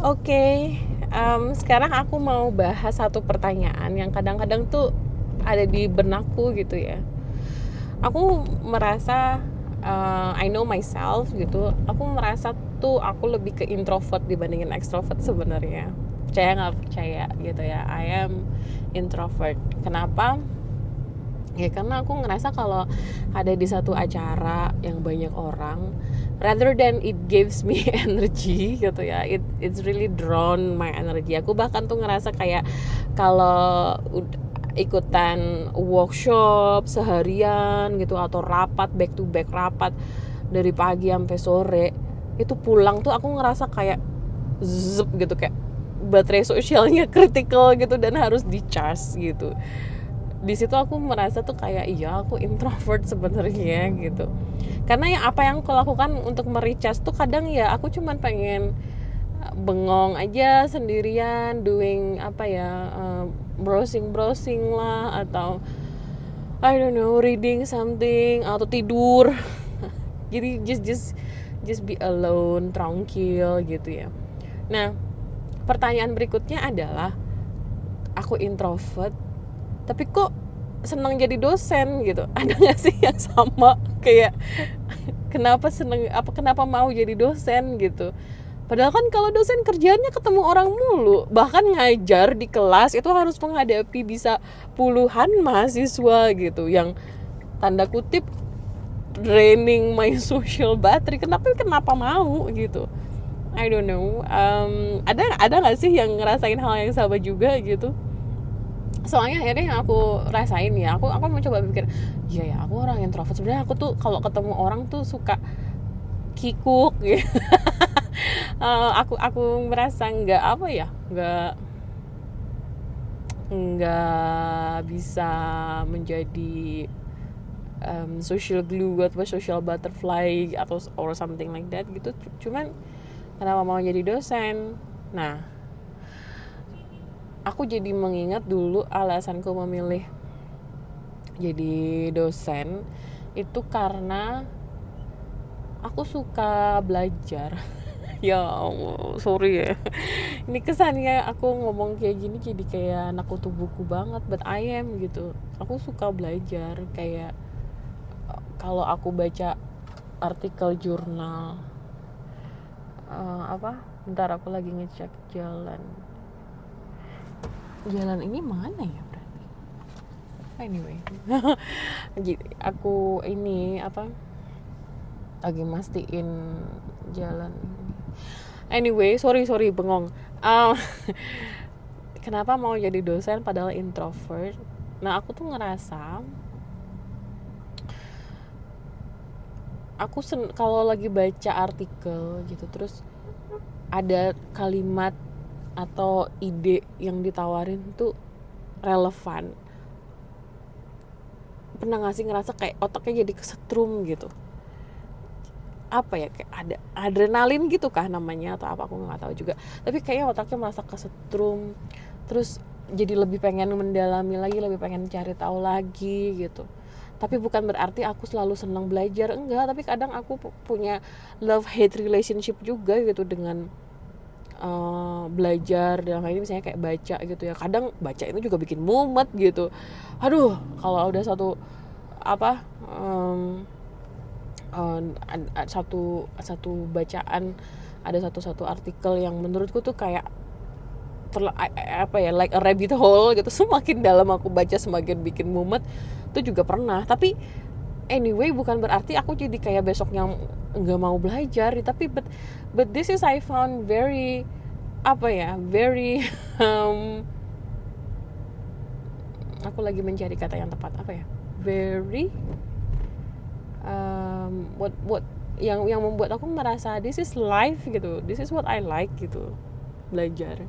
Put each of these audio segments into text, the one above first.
Oke, sekarang aku mau bahas satu pertanyaan yang kadang-kadang tuh ada di benakku gitu ya. Aku merasa, I know myself gitu. Aku merasa tuh aku lebih ke introvert dibandingin extrovert sebenarnya. Percaya nggak percaya gitu ya. I am introvert. Kenapa? Ya karena aku ngerasa kalau ada di satu acara yang banyak orang, rather than it gives me energy gitu ya, it's really drawn my energy. Aku bahkan tuh ngerasa kayak kalau ikutan workshop seharian gitu atau rapat back to back rapat dari pagi sampai sore, itu pulang tuh aku ngerasa kayak zup gitu, kayak baterai sosialnya critical gitu dan harus di charge gitu. Di situ aku merasa tuh kayak iya aku introvert sebenarnya gitu, karena apa yang aku lakukan untuk merecharge tuh kadang ya aku cuman pengen bengong aja sendirian, doing apa ya, browsing browsing lah, atau I don't know, reading something atau tidur. Jadi just be alone, tranquil gitu ya. Nah, pertanyaan berikutnya adalah, aku introvert tapi kok senang jadi dosen gitu. Ada nggak sih yang sama kayak kenapa mau jadi dosen gitu? Padahal kan kalau dosen kerjaannya ketemu orang mulu, bahkan ngajar di kelas itu harus menghadapi bisa puluhan mahasiswa gitu yang tanda kutip draining my social battery. Kenapa mau gitu? I don't know. Ada nggak sih yang ngerasain hal yang sama juga gitu? Soalnya akhirnya yang aku rasain ya, aku mencoba pikir, iya ya aku orang introvert. Sebenarnya aku tuh kalau ketemu orang tuh suka kikuk gitu. Aku merasa nggak apa ya, nggak bisa menjadi social glue atau social butterfly atau or something like that gitu. Cuman kenapa mau jadi dosen? Nah, aku jadi mengingat dulu alasanku memilih jadi dosen itu karena aku suka belajar. Ya Allah, sorry ya. Ini kesannya aku ngomong kayak gini jadi kayak anak kutu buku banget, but I am gitu. Aku suka belajar, kayak kalau aku baca artikel jurnal, apa? Bentar, aku lagi ngecek jalan. Jalan ini mana ya berarti? Anyway, aku ini apa? Lagi mastiin jalan. Anyway, sorry bengong. Uh, Kenapa mau jadi dosen padahal introvert? Nah, aku tuh ngerasa kalau lagi baca artikel gitu, terus ada kalimat atau ide yang ditawarin tuh relevan, pernah gak sih ngerasa kayak otaknya jadi kesetrum gitu? Apa ya, kayak ada adrenalin gitu kah namanya atau apa, aku nggak tahu juga, tapi kayaknya otaknya merasa kesetrum, terus jadi lebih pengen mendalami lagi, lebih pengen cari tahu lagi gitu. Tapi bukan berarti aku selalu senang belajar, enggak, tapi kadang aku punya love hate relationship juga gitu dengan belajar. Dalam hal ini misalnya kayak baca gitu ya, kadang baca itu juga bikin mumet gitu. Aduh, kalau udah satu apa satu bacaan, ada satu artikel yang menurutku tuh kayak apa ya, like a rabbit hole gitu. Semakin dalam aku baca semakin bikin mumet. Itu juga pernah. Tapi anyway, bukan berarti aku jadi kayak besoknya nggak mau belajar. Tapi but this is I found very apa ya, very aku lagi mencari kata yang tepat, apa ya, very what yang membuat aku merasa this is life gitu, this is what I like gitu, belajar.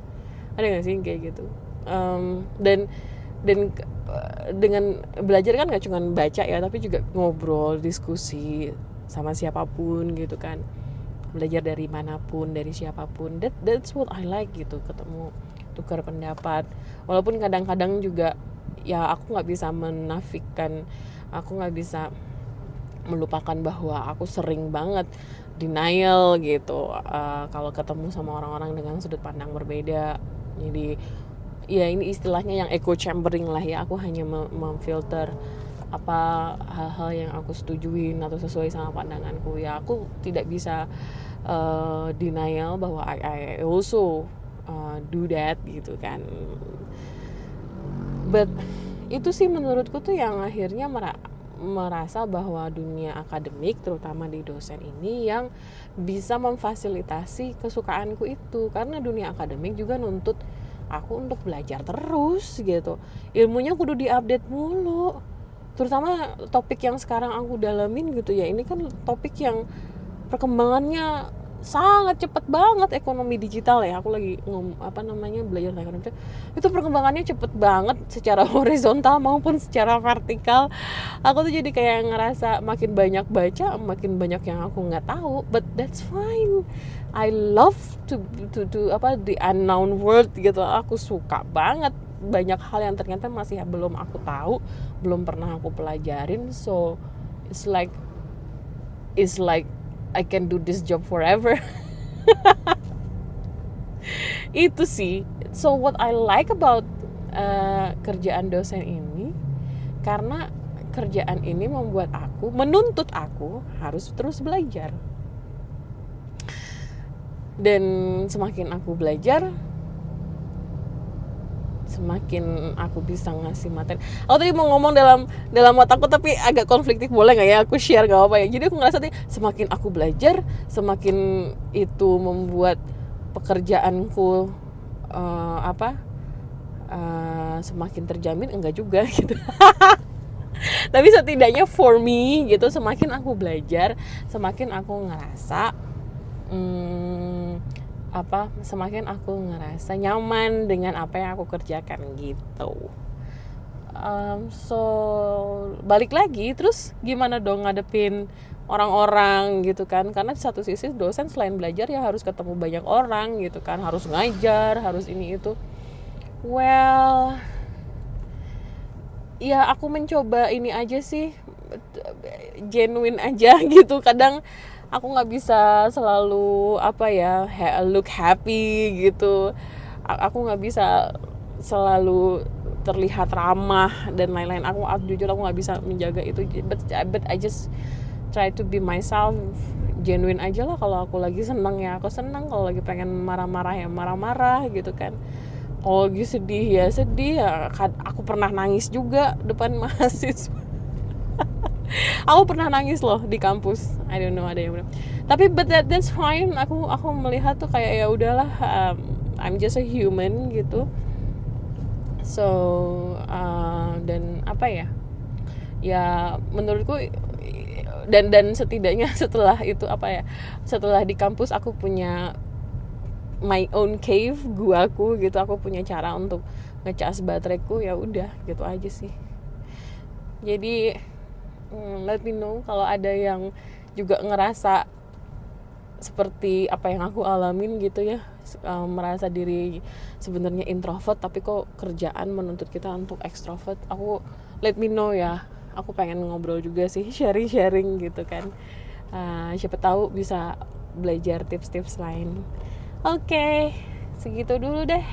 Ada nggak sih kayak gitu? Dan dengan belajar kan nggak cuma baca ya, tapi juga ngobrol, diskusi sama siapapun gitu kan, belajar dari manapun, dari siapapun. That's what I like gitu, ketemu, tukar pendapat. Walaupun kadang-kadang juga ya aku nggak bisa menafikan, aku nggak bisa melupakan bahwa aku sering banget denial gitu, kalau ketemu sama orang-orang dengan sudut pandang berbeda. Jadi ya ini istilahnya yang echo chambering lah ya, aku hanya memfilter apa hal-hal yang aku setujuin atau sesuai sama pandanganku. Ya aku tidak bisa denial bahwa I also do that gitu kan. But itu sih menurutku tuh yang akhirnya merasa bahwa dunia akademik terutama di dosen ini yang bisa memfasilitasi kesukaanku itu, karena dunia akademik juga nuntut aku untuk belajar terus gitu, ilmunya kudu diupdate mulu, terutama topik yang sekarang aku dalamin gitu ya. Ini kan topik yang perkembangannya sangat cepat banget, ekonomi digital ya. Aku lagi belajar ekonomi digital. Itu perkembangannya cepet banget secara horizontal maupun secara vertikal. Aku tuh jadi kayak ngerasa makin banyak baca, makin banyak yang aku nggak tahu. But that's fine. I love to the unknown world gitu. Aku suka banget banyak hal yang ternyata masih belum aku tahu, belum pernah aku pelajarin. So it's like I can do this job forever. Itu sih. So what I like about kerjaan dosen ini, karena kerjaan ini menuntut aku harus terus belajar. Dan semakin aku belajar, semakin aku bisa ngasih materi. Aku tadi mau ngomong dalam otakku tapi agak konfliktif, boleh nggak ya aku share, nggak apa ya. Jadi aku ngerasa semakin aku belajar, semakin itu membuat pekerjaanku semakin terjamin, enggak juga gitu. Tapi setidaknya for me gitu, semakin aku belajar, semakin aku ngerasa semakin aku ngerasa nyaman dengan apa yang aku kerjakan gitu. So balik lagi, terus gimana dong ngadepin orang-orang gitu kan, karena di satu sisi dosen selain belajar ya harus ketemu banyak orang gitu kan, harus ngajar, harus ini itu. Well, ya aku mencoba ini aja sih, genuine aja gitu. Kadang aku nggak bisa selalu look happy gitu. Aku nggak bisa selalu terlihat ramah dan lain-lain. Aku jujur aku nggak bisa menjaga itu. But I just try to be myself, genuine aja lah. Kalau aku lagi senang ya aku senang, kalau lagi pengen marah-marah ya marah-marah gitu kan. Kalau lagi sedih ya sedih ya. Aku pernah nangis juga depan mahasiswa. Aku pernah nangis loh di kampus. I don't know ada yang benar. Tapi but that's fine. Aku melihat tuh kayak ya udahlah, I'm just a human gitu. So dan ya menurutku dan setidaknya setelah itu setelah di kampus aku punya my own cave, guaku gitu. Aku punya cara untuk ngecas bateraiku, ya udah gitu aja sih. Jadi let me know kalau ada yang juga ngerasa seperti apa yang aku alamin gitu ya, merasa diri sebenarnya introvert tapi kok kerjaan menuntut kita untuk extrovert. Aku let me know ya, aku pengen ngobrol juga sih, sharing gitu kan. Siapa tahu bisa belajar tips-tips lain. Oke, segitu dulu deh,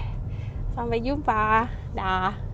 sampai jumpa, dah.